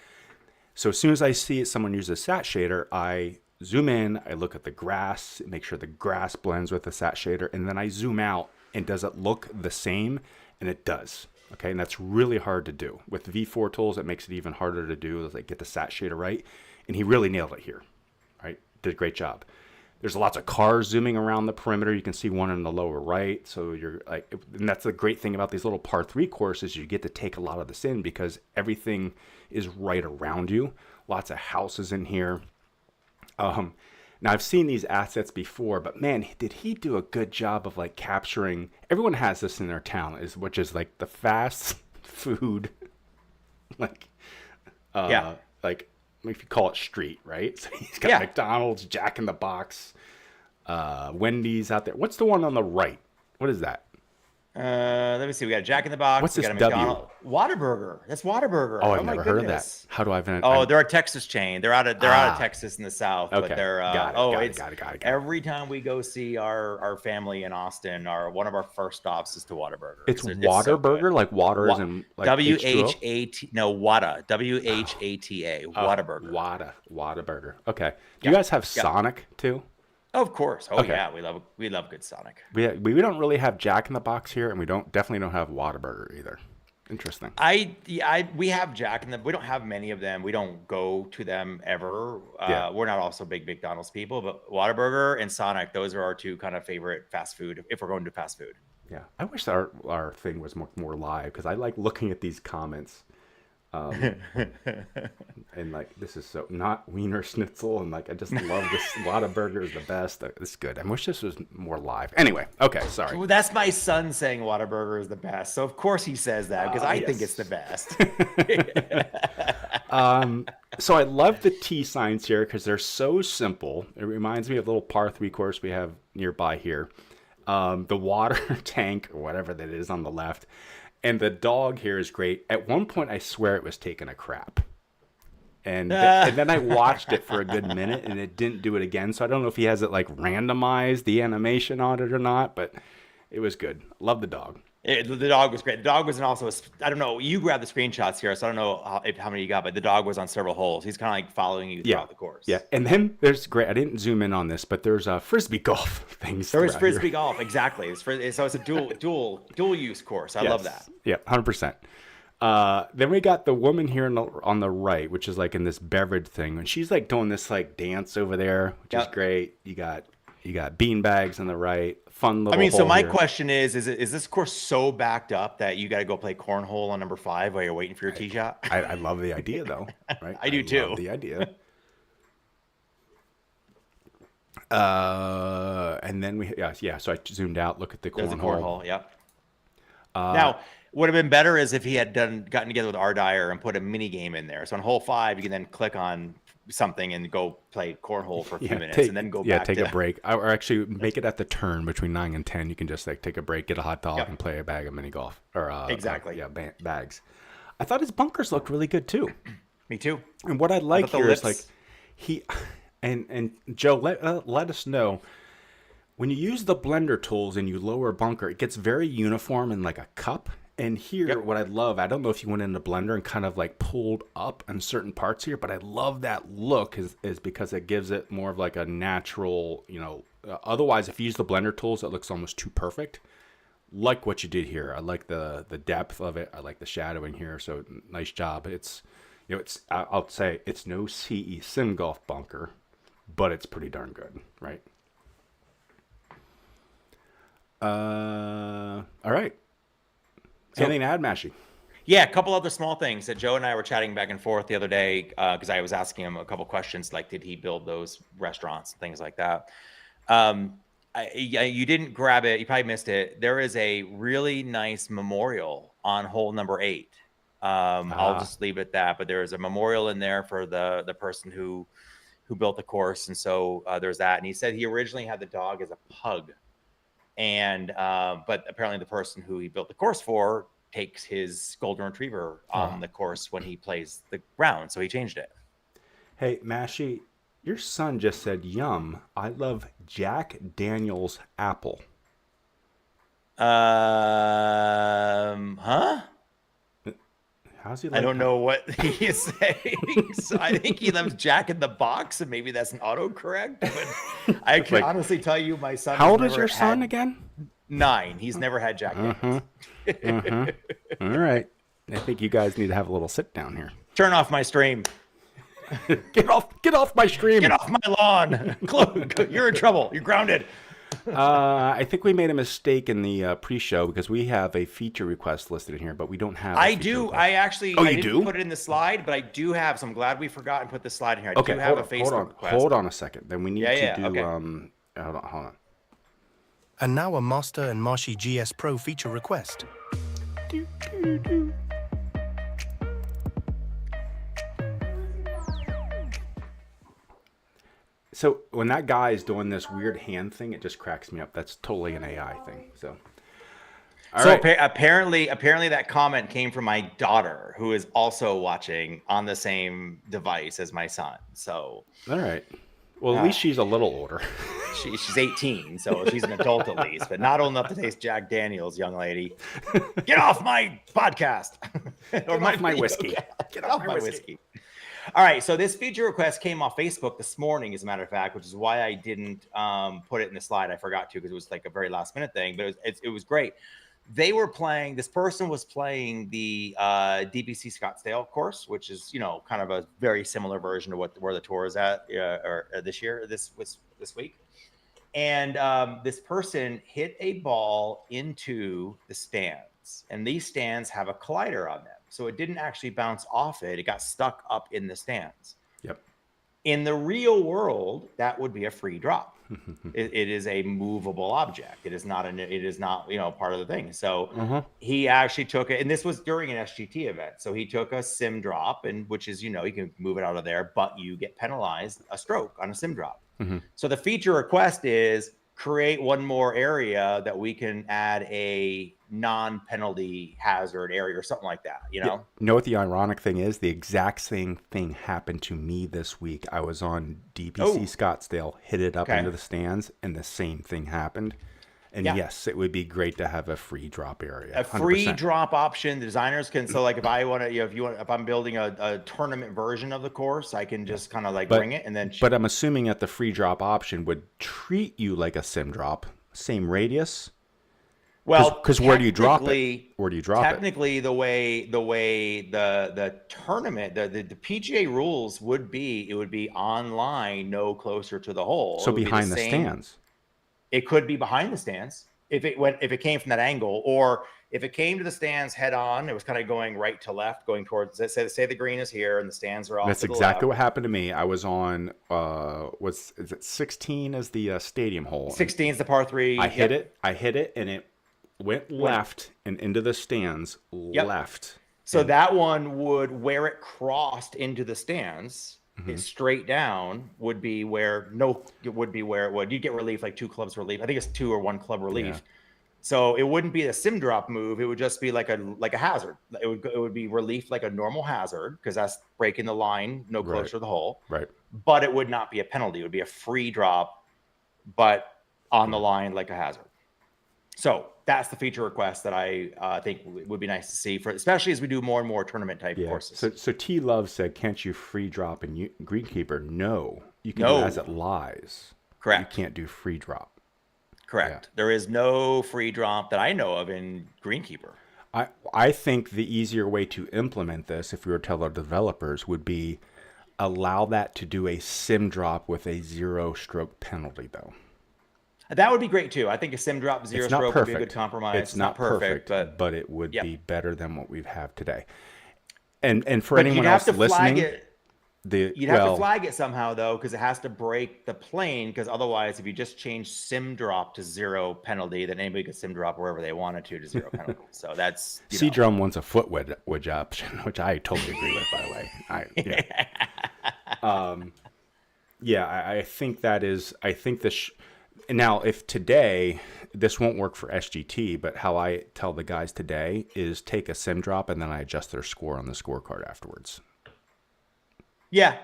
So as soon as I see someone use a sat shader, I zoom in, I look at the grass, make sure the grass blends with the sat shader, and then I zoom out, and does it look the same? And it does. Okay, and that's really hard to do. With V4 tools, it makes it even harder to do, like get the sat shader right. And he really nailed it here, right? Did a great job. There's lots of cars zooming around the perimeter. You can see one in the lower right. So you're like, and that's the great thing about these little par 3 courses. You get to take a lot of this in because everything is right around you. Lots of houses in here. Now I've seen these assets before, but man, did he do a good job of like capturing, everyone has this in their town, which is like the fast food, like if you call it street, right? So he's got McDonald's, Jack in the Box, Wendy's out there. What's the one on the right? What is that? Let me see. We got Jack in the Box. What's we this got a W? McDonald's. Whataburger. That's Whataburger. Oh, I've never heard of that. How do I even? Oh, they're a Texas chain. They're out of Texas in the South. Okay. But they're Got it. Every time we go see our family in Austin, one of our first stops is to Whataburger. It's Whataburger, so like water is in like WHAT. No, Whata. WHATA. Whataburger. Whataburger. Okay. Do you guys have Sonic too? Of course. Oh yeah, we love good Sonic. We don't really have Jack in the Box here, and we definitely don't have Whataburger either. Interesting. We have Jack in the. We don't have many of them. We don't go to them ever. We're not also big McDonald's people, but Whataburger and Sonic, those are our two kind of favorite fast food if we're going to fast food. Yeah, I wish our thing was more live because I like looking at these comments. And like this is so not Wiener Schnitzel, and like I just love this. Whataburger is the best. It's good. I wish this was more live. Anyway, okay, sorry. Well, that's my son saying Whataburger is the best, so of course he says that because I think it's the best. So I love the T signs here because they're so simple. It reminds me of the little par 3 course we have nearby here. The water tank or whatever that is on the left. And the dog here is great. At one point, I swear it was taking a crap. And then I watched it for a good minute, and it didn't do it again. So I don't know if he has it like randomized, the animation on it or not, but it was good. Love the dog. The dog was great. The dog was also, I don't know, you grabbed the screenshots here, so I don't know how many you got, but the dog was on several holes. He's kind of like following you throughout the course. Yeah, and then there's great, I didn't zoom in on this, but there's Frisbee golf things. There is Frisbee golf, exactly. So it's a dual use course. I love that. Yeah, 100%. Then we got the woman here on the right, which is like in this beverage thing, and she's like doing this like dance over there, which is great. You got bean bags on the right. Fun little so my here. question is this course so backed up that you got to go play cornhole on number 5 while you're waiting for your tee shot? I love the idea though, right? I do too. Love the idea. And then so I zoomed out, look at the cornhole. Yep. Now, would have been better is if he had gotten together with R. Dyer and put a mini game in there. So on hole 5, you can then click on something and go play cornhole for a few minutes and then go back. Take a break, or actually make it at the turn between 9 and 10. You can just like take a break, get a hot dog, and play a bag of mini golf or exactly. Bags. I thought his bunkers looked really good too. Me too. And what I like here is like he and Joe, let us know when you use the blender tools and you lower bunker, it gets very uniform in like a cup. And here, what I love, I don't know if you went into Blender and kind of like pulled up on certain parts here, but I love that look is because it gives it more of like a natural, otherwise if you use the Blender tools, it looks almost too perfect. Like what you did here. I like the depth of it. I like the shadowing here. So nice job. I'll say it's no CE Sim Golf bunker, but it's pretty darn good, right? All right. Anything to add, Mashy? Yeah, a couple other small things that Joe and I were chatting back and forth the other day because I was asking him a couple questions like, did he build those restaurants, things like that. You didn't grab it. You probably missed it. There is a really nice memorial on hole number 8. I'll just leave it at that. But there is a memorial in there for the person who built the course. And so there's that. And he said he originally had the dog as a pug. And but apparently the person who he built the course for takes his golden retriever on the course when he plays the round, so he changed it. Hey, Mashy, your son just said, "Yum! I love Jack Daniel's apple." Huh? How's he? Like I don't know what he is saying. So I think he loves Jack in the Box, and maybe that's an autocorrect. But I can honestly tell you, my son. How old is your son again? 9. He's never had Jack Daniels. All right. I think you guys need to have a little sit down here. Turn off my stream. Get off my stream. Get off my lawn. You're in trouble. You're grounded. I think we made a mistake in the pre-show because we have a feature request listed in here, but we don't have. I do. Request. I actually. Oh, I you didn't do? put it in the slide, but I do have. So I'm glad we forgot and put the slide in here. I do have a Facebook request. Hold on a second. Then we need to do. Okay. Hold on. And now a Master and Marshy GSPro feature request. So when that guy is doing this weird hand thing, it just cracks me up. That's totally an AI thing. So. Apparently that comment came from my daughter, who is also watching on the same device as my son. So. All right. Well, at least she's a little older. She's 18, so she's an adult at least, but not old enough to taste Jack Daniels, young lady. Get off my podcast. Or my whiskey. Get off my whiskey. All right, so this feature request came off Facebook this morning, as a matter of fact, which is why I didn't put it in the slide. I forgot to because it was like a very last minute thing, but it was great. They were playing, this person was playing the DBC Scottsdale course, which is, kind of a very similar version of where the tour is at this week. And this person hit a ball into the stands, and these stands have a collider on them. So it didn't actually bounce off it. It got stuck up in the stands. Yep. In the real world, that would be a free drop. It is a movable object. It is not part of the thing. So he actually took it, and this was during an SGT event. So he took a sim drop, and which is, you can move it out of there, but you get penalized a stroke on a sim drop. So the feature request is create one more area that we can add a non-penalty hazard area or something like that, You know what the ironic thing is? The exact same thing happened to me this week. I was on DPC Scottsdale, hit it up into the stands, and the same thing happened. And yes, it would be great to have a free drop area. A free 100%. Drop option. The designers can, so like if I want to, if I'm building a tournament version of the course, I can just kind of bring it and then. But I'm assuming that the free drop option would treat you like a sim drop, same radius. Well, because where do you drop it? Where do you drop technically, it? Technically, the way the tournament, the PGA rules would be, it would be online, no closer to the hole. So behind the stands. It could be behind the stands if it came from that angle, or if it came to the stands head on, it was kind of going right to left, going towards. Say the green is here and the stands are off. That's exactly what happened to me. I was on is it 16 as the stadium hole? 16 is the par 3. I hit it, and it went left and into the stands left. So that one would, where it crossed into the stands. Straight down would be where it would. You'd get relief, like 2 clubs relief. I think it's 2 or 1 club relief. Yeah. So it wouldn't be a sim drop move. It would just be like a hazard. It would be relief like a normal hazard, because that's breaking the line no closer to the hole. Right. But it would not be a penalty. It would be a free drop, but on the line like a hazard. So that's the feature request that I think would be nice to see, especially as we do more and more tournament type courses. So T Love said, "Can't you free drop in Greenkeeper?" No, you can do as it lies. Correct. You can't do free drop. Correct. Yeah. There is no free drop that I know of in Greenkeeper. I think the easier way to implement this, if we were to tell our developers, would be allow that to do a sim drop with a 0-stroke penalty, though. That would be great too. I think a sim drop 0-stroke would be a good compromise. It's not perfect, but it would be better than what we have today. And for anyone else listening, you'd have to flag it somehow though, because it has to break the plane. Because otherwise, if you just change sim drop to 0 penalty, then anybody could sim drop wherever they wanted to 0 penalty. So that's C-Drum wants a foot wedge option, which I totally agree with. By the way, I think that is. I think this. Now, if today, this won't work for SGT, but how I tell the guys today is take a sim drop and then I adjust their score on the scorecard afterwards. Yeah.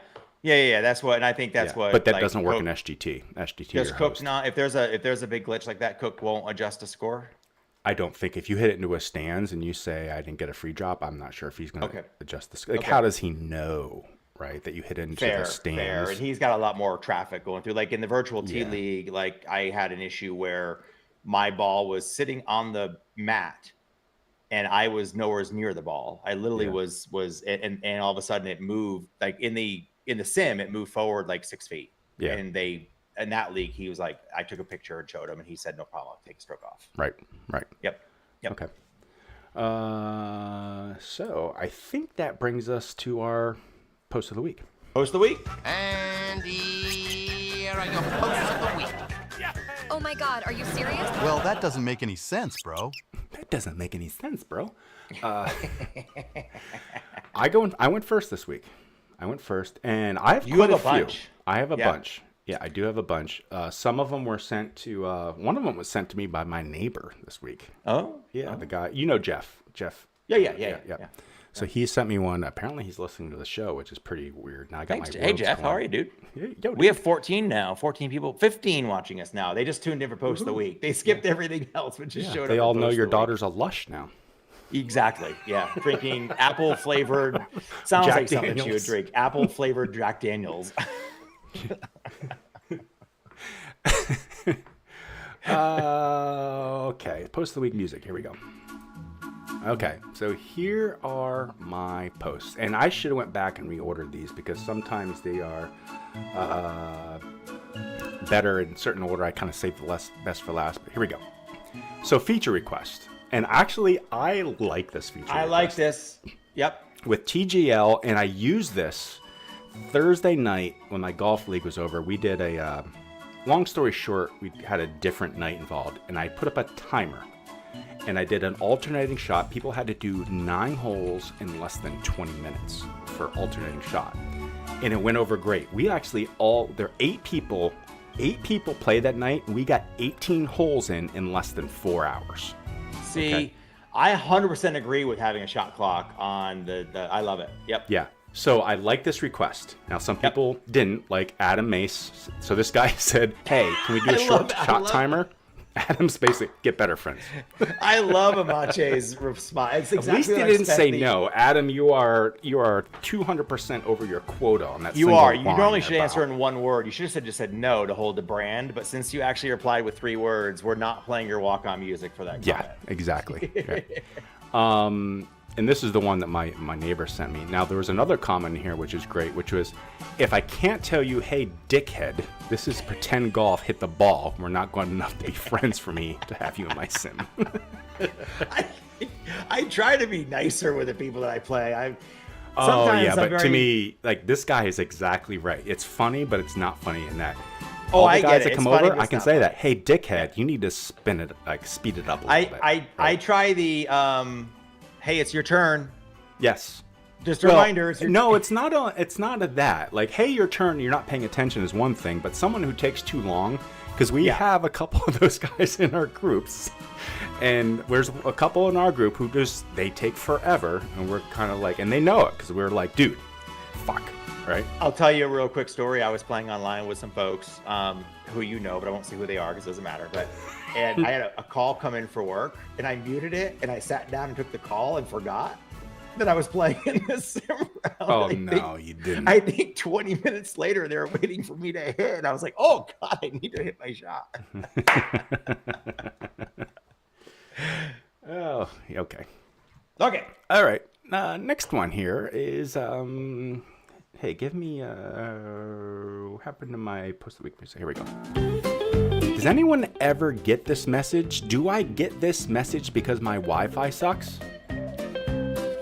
That's what, and I think that's what. But that doesn't work in SGT. SGT. Does Cook not? If there's a big glitch like that, Cook won't adjust a score. I don't think if you hit it into a stands and you say I didn't get a free drop, I'm not sure if he's going to adjust the score. How does he know? Right, that you hit into the stands. Fair. And he's got a lot more traffic going through. Like in the virtual T League, like I had an issue where my ball was sitting on the mat and I was nowhere near the ball. I literally was and all of a sudden it moved, like in the sim, it moved forward like 6 feet. Yeah. And in that league, he was like, I took a picture and showed him, and he said, no problem, I'll take a stroke off. Right. Yep. Okay. So I think that brings us to our post of the week. Post of the week. And here are your posts of the week. Oh my God, are you serious? Well, that doesn't make any sense, bro. That doesn't make any sense, bro. I went first this week. I went first, and I have quite a few. Bunch. I have a bunch. Yeah, I do have a bunch. Some of them were sent to. One of them was sent to me by my neighbor this week. Oh, yeah, oh. The guy. You know Jeff. Yeah. So he sent me one. Apparently, he's listening to the show, which is pretty weird. Now I got Thanks. my. Hey Jeff, how are you, dude? Yo, dude? We have 14 now. 14 people. 15 watching us now. They just tuned in for post of the week. They skipped everything else, but just showed up. They all for know post your of the week. daughter's a lush now. Exactly. Yeah. Drinking apple flavored. Sounds Jack like something she would Daniels. drink. Apple flavored Jack Daniels. Okay. Post of the week music. Here we go. Okay, so here are my posts, and I should have went back and reordered these because sometimes they are better in certain order. I kind of saved the best for last, but here we go. So feature request, and actually I like this feature. I like this. Yep. With TGL, and I used this Thursday night when my golf league was over. We did a long story short, we had a different night involved, and I put up a timer. And I did an alternating shot. People had to do 9 holes in less than 20 minutes for alternating shot. And it went over great. We actually there are 8 people played that night. And we got 18 holes in less than 4 hours. See, Okay. I 100% agree with having a shot clock on the I love it. Yep. Yeah. So I like this request. Now, some people didn't, like Adam Mace. So this guy said, hey, can we do a short shot timer? Adam's basically, get better, friends. I love Amache's response. It's exactly At least he what I didn't expect say the- no. Adam, you are 200% over your quota on that. You single are. You line normally there, should answer pal. in one word. You should have just said no to hold the brand. But since you actually replied with 3 words, we're not playing your walk-on music for that. Yeah, comment. exactly. Yeah. And this is the one that my neighbor sent me. Now, there was another comment here, which is great, which was, if I can't tell you, hey, dickhead, this is pretend golf, hit the ball, we're not going enough to be friends for me to have you in my sim. I try to be nicer with the people that I play. Oh, yeah, I'm but to very- me, like, this guy is exactly right. It's funny, but it's not funny in that. Oh, All the I get guys it. that It's come funny, over, but I it's can not say funny. that. Hey, dickhead, you need to speed it up a little bit. I right? try the hey, it's your turn. Yes. Just a reminder. It's your No, it's not a that. Like, hey, your turn, you're not paying attention is one thing, but someone who takes too long, because we have a couple of those guys in our groups, and there's a couple in our group who they take forever, and we're kind of like, and they know it, because we're like, dude, fuck, right? I'll tell you a real quick story. I was playing online with some folks who you know, but I won't say who they are because it doesn't matter. And I had a call come in for work, and I muted it, and I sat down and took the call and forgot that I was playing in this sim round. Oh, no, you didn't. I think 20 minutes later, they were waiting for me to hit, and I was like, oh, God, I need to hit my shot. Oh, okay. Okay. All right. Next one here is, hey, give me, what happened to my post of the week music? Here we go. Does anyone ever get this message? Do I get this message because my Wi-Fi sucks?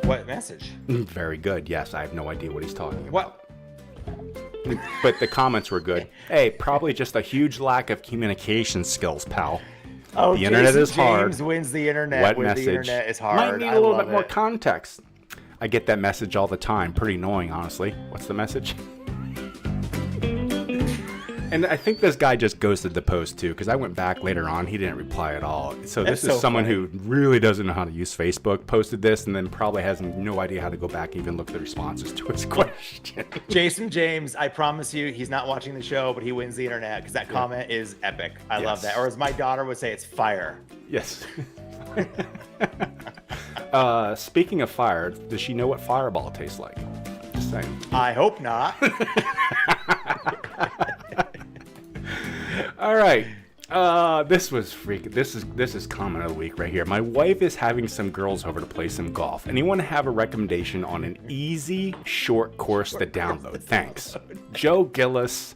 What message? Very good. Yes, I have no idea what he's talking about. What? But the comments were good. Hey, probably just a huge lack of communication skills, pal. Oh, The internet Jason is hard. James wins the internet. What when message? The internet is hard. Might need I a little love bit more it. context. I get that message all the time. Pretty annoying, honestly. What's the message? And I think this guy just ghosted the post too, because I went back later on. He didn't reply at all. So That's this is so someone funny. who really doesn't know how to use Facebook. Posted this and then probably has no idea how to go back and even look at the responses to his question. Jason James, I promise you, he's not watching the show, but he wins the internet because that comment is epic. I love Yes. that. Or as my daughter would say, it's fire. Yes. Speaking of fire, does she know what Fireball tastes like? Just saying. I hope not. All right. This was freaking. This is comment of the week right here. My wife is having some girls over to play some golf. Anyone have a recommendation on an easy, short course to download? Thanks, Joe Gillis.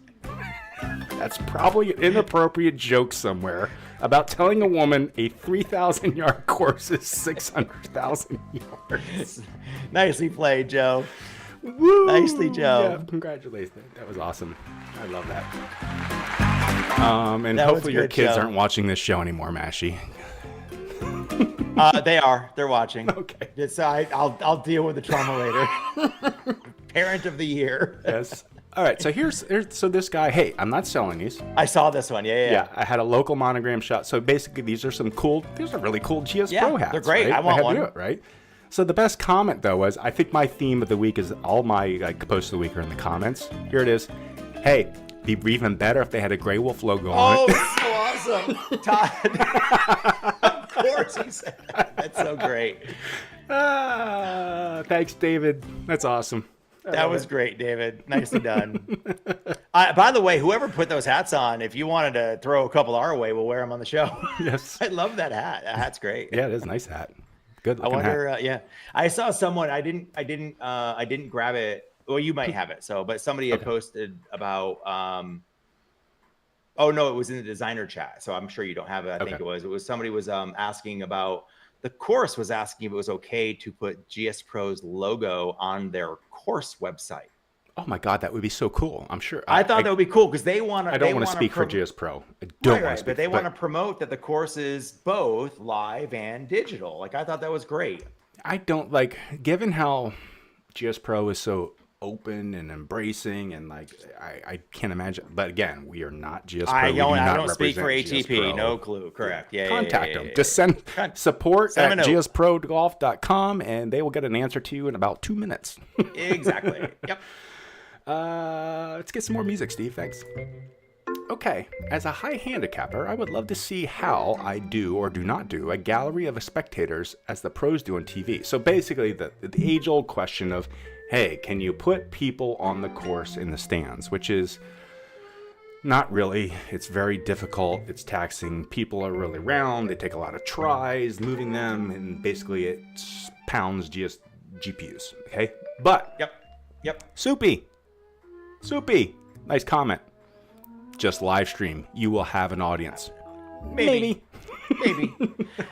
That's probably an inappropriate joke somewhere about telling a woman a 3,000 yard course is 600,000 yards. Nicely played, Joe. Woo! Nicely, Joe. Yeah, congratulations. That was awesome. I love that. And That was hopefully your good, kids Joe. aren't watching this show anymore, Mashie. They are. They're watching. Okay. I'll deal with the trauma later. Parent of the year. Yes. All right. So here's so this guy. Hey, I'm not selling these. I saw this one. Yeah. I had a local monogram shot. So basically, these are really cool GSPro hats. They're great. Right? I want had to one. do it, right? So the best comment though was, I think my theme of the week is all my posts of the week are in the comments. Here it is. Hey, it'd be even better if they had a Grey Wolf logo on it. Oh, so awesome, Todd. Of course he said that. That's so great. Thanks, David. That's awesome. That was great, David. Nicely done. By the way, whoever put those hats on, if you wanted to throw a couple our way, we'll wear them on the show. Yes. I love that hat. That hat's great. Yeah, it is a nice hat. Good I looking hat. wonder. Yeah, I saw someone. I didn't grab it. Well, you might have it. But somebody had posted about. Oh no, it was in the designer chat. So I'm sure you don't have it. I think it was somebody was asking about the course. Was asking if it was okay to put GSPro's logo on their course website. Oh my God, that would be so cool. I'm sure. I thought that would be cool because they want to. I don't want to speak for GSPro. I don't want to speak. But they want to promote that the course is both live and digital. Like I thought that was great. I don't given how GSPro is so open and embracing, and I can't imagine. But again, we are not GSPro. I don't speak for represent ATP. GSPro. No clue. Correct. Yeah. Contact them. Yeah. Just send support Send at them a note. gsprodgolf.com, and they will get an answer to you in about 2 minutes. Exactly. Yep. Let's get some more music, Steve. Thanks. Okay, as a high handicapper, I would love to see how I do or do not do a gallery of spectators as the pros do on TV. So basically, the age-old question of, hey, can you put people on the course in the stands? Which is not really. It's very difficult. It's taxing. People are really round. They take a lot of tries moving them, and basically it pounds GPUs. Okay, but Yep. Soupy, nice comment. Just live stream. You will have an audience. Maybe.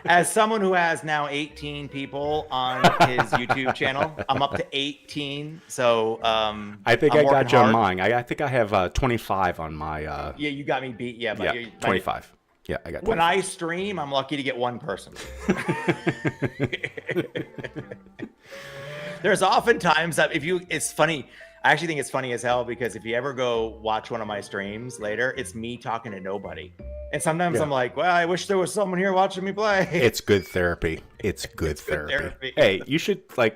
As someone who has now 18 people on his YouTube channel, I'm up to 18. So I think I'm I got working you on hard. mine. I think I have 25 on my. Yeah, you got me beat. Yeah, but Yeah, you're- 25. Yeah, I got 25. When I stream, I'm lucky to get one person. There's often times that it's funny. I actually think it's funny as hell because if you ever go watch one of my streams later, it's me talking to nobody. And sometimes I'm like, well, I wish there was someone here watching me play. It's good therapy. It's good therapy. Hey, you should you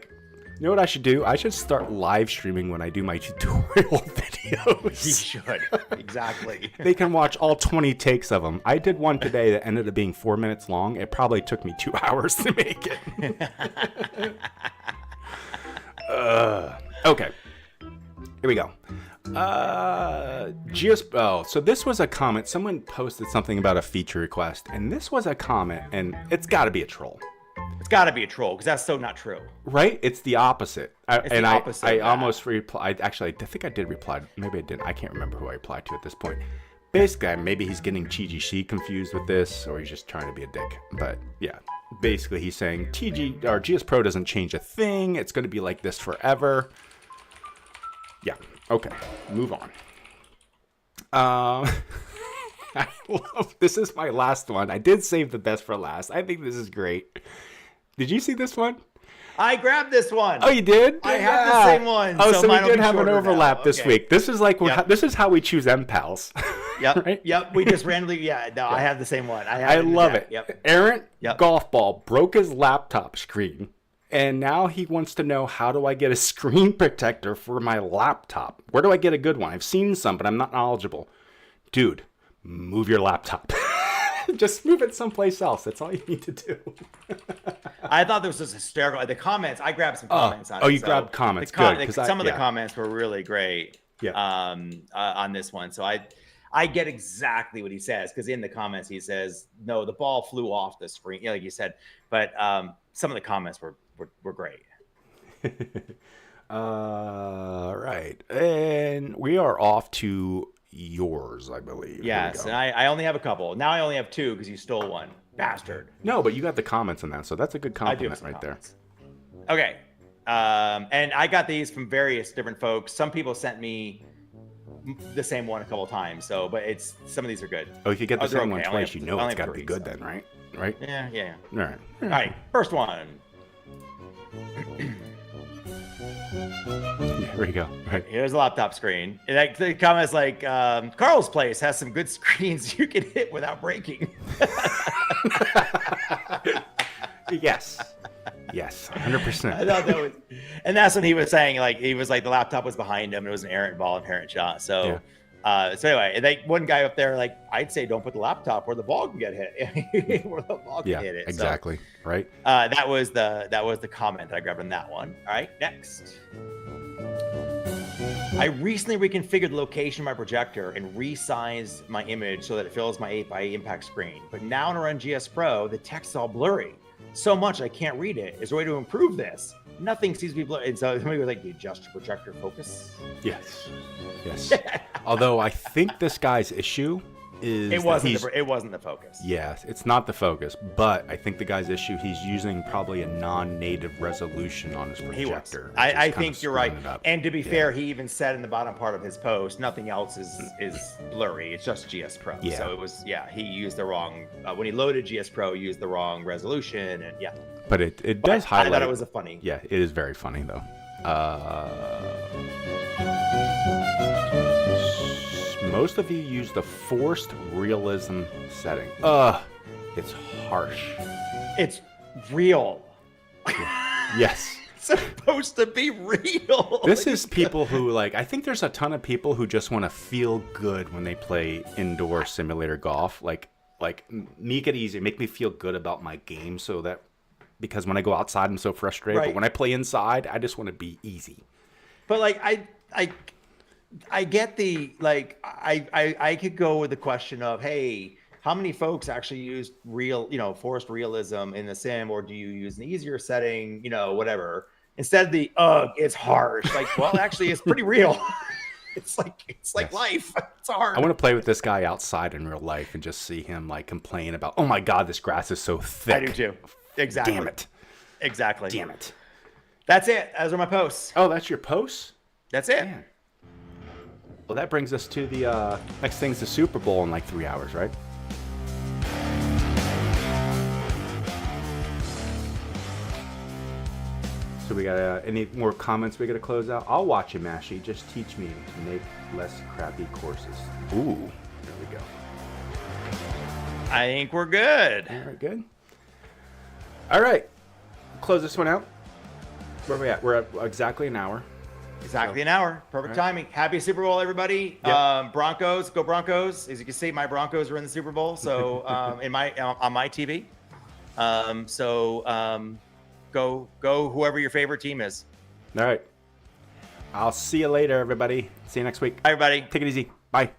know what I should do? I should start live streaming when I do my tutorial videos. You should. Exactly. They can watch all 20 takes of them. I did one today that ended up being 4 minutes long. It probably took me 2 hours to make it. Okay. Here we go. So this was a comment. Someone posted something about a feature request, and this was a comment, and it's got to be a troll. It's got to be a troll because that's so not true. Right? It's the opposite. Opposite I of that. almost replied. Actually, I think I did reply. Maybe I didn't. I can't remember who I replied to at this point. Basically, maybe he's getting TGC confused with this, or he's just trying to be a dick. But yeah, basically he's saying GS Pro doesn't change a thing. It's going to be like this forever. Yeah. Okay. Move on. I love. This is my last one. I did save the best for last. I think this is great. Did you see this one? I grabbed this one. Oh, you did? I have the same one. Oh, so we mine will did be have an shorter overlap now. this Okay. week. This is like Yep. this is how we choose M pals. Yep. Right? Yep. We just randomly. Yeah. No, I have the same one. I love it. Yep. Errant Yep. golf ball broke his laptop screen, and now he wants to know, how do I get a screen protector for my laptop? Where do I get a good one? I've seen some, but I'm not knowledgeable. Dude, move your laptop. Just move it someplace else. That's all you need to do. I thought this was hysterical. The comments. I grabbed some comments on it. You grabbed comments. Good. 'Cause Some of the yeah. comments were really great. Yeah. On this one. So I I get exactly what he says because in the comments he says, no, the ball flew off the screen, like you said. But some of the comments were great. Right. And we are off to yours, I believe. Yes, and I only have a couple. Now I only have two because you stole one. Bastard. No, but you got the comments on that, so that's a good compliment right comments. There. Okay. And I got these from various different folks. Some people sent me the same one a couple of times, so but it's some of these are good. Oh, if you get the same one twice, you know it's got to be good then, right? Right? Yeah. All right. All right. First one. Here we go. Right. Here's a laptop screen. And the comments like, Carl's place has some good screens you can hit without breaking. Yes, 100%. I thought that was, and that's when he was saying, like, he was like, the laptop was behind him, and it was an errant ball and errant shot. So, so anyway, one guy up there, like, I'd say don't put the laptop where the ball can get hit, where the ball can hit it. Exactly. So, right. That was the comment that I grabbed on that one. All right, next. I recently reconfigured the location of my projector and resized my image so that it fills my 8x8 impact screen. But now when I run GSPro, the text is all blurry. So much I can't read it. Is there a way to improve this? Nothing seems to be blurry. And so somebody was like, do you adjust your projector focus? Yes. Although I think this guy's issue is it wasn't the focus. Yes, it's not the focus, but I think the guy's issue, he's using probably a non-native resolution on his projector. I think you're right. And to be fair, he even said in the bottom part of his post, nothing else is blurry. It's just GSPro. Yeah. So it was, he used the wrong, when he loaded GSPro, he used the wrong resolution. And But it does highlight. I thought it was a funny. Yeah, it is very funny though. Most of you use the forced realism setting. It's harsh. It's real. Yes. It's supposed to be real. This is people who I think there's a ton of people who just want to feel good when they play indoor simulator golf. Like make it easy, make me feel good about my game so that, because when I go outside I'm so frustrated, but when I play inside, I just want to be easy. But I get the, I could go with the question of, hey, how many folks actually use forced realism in the sim, or do you use an easier setting, whatever, instead of the, it's harsh. Well, actually it's pretty real. It's like life. It's hard. I want to play with this guy outside in real life and just see him complain about, oh my God, this grass is so thick. I do too. Exactly. Damn it. Exactly. Damn it. That's it. Those are my posts. Oh, that's your posts? That's it. Man. Well, that brings us to the next thing's the Super Bowl in 3 hours, right? So we got any more comments we got to close out? I'll watch it, Mashy. Just teach me to make less crappy courses. Ooh, there we go. I think we're good. All right, good. All right, close this one out. Where are we at? We're at exactly an hour. Exactly an hour. Perfect timing. Happy Super Bowl, everybody. Yep. Broncos, go Broncos. As you can see, my Broncos are in the Super Bowl. So on my TV. Go whoever your favorite team is. All right. I'll see you later, everybody. See you next week. Bye, everybody. Take it easy. Bye.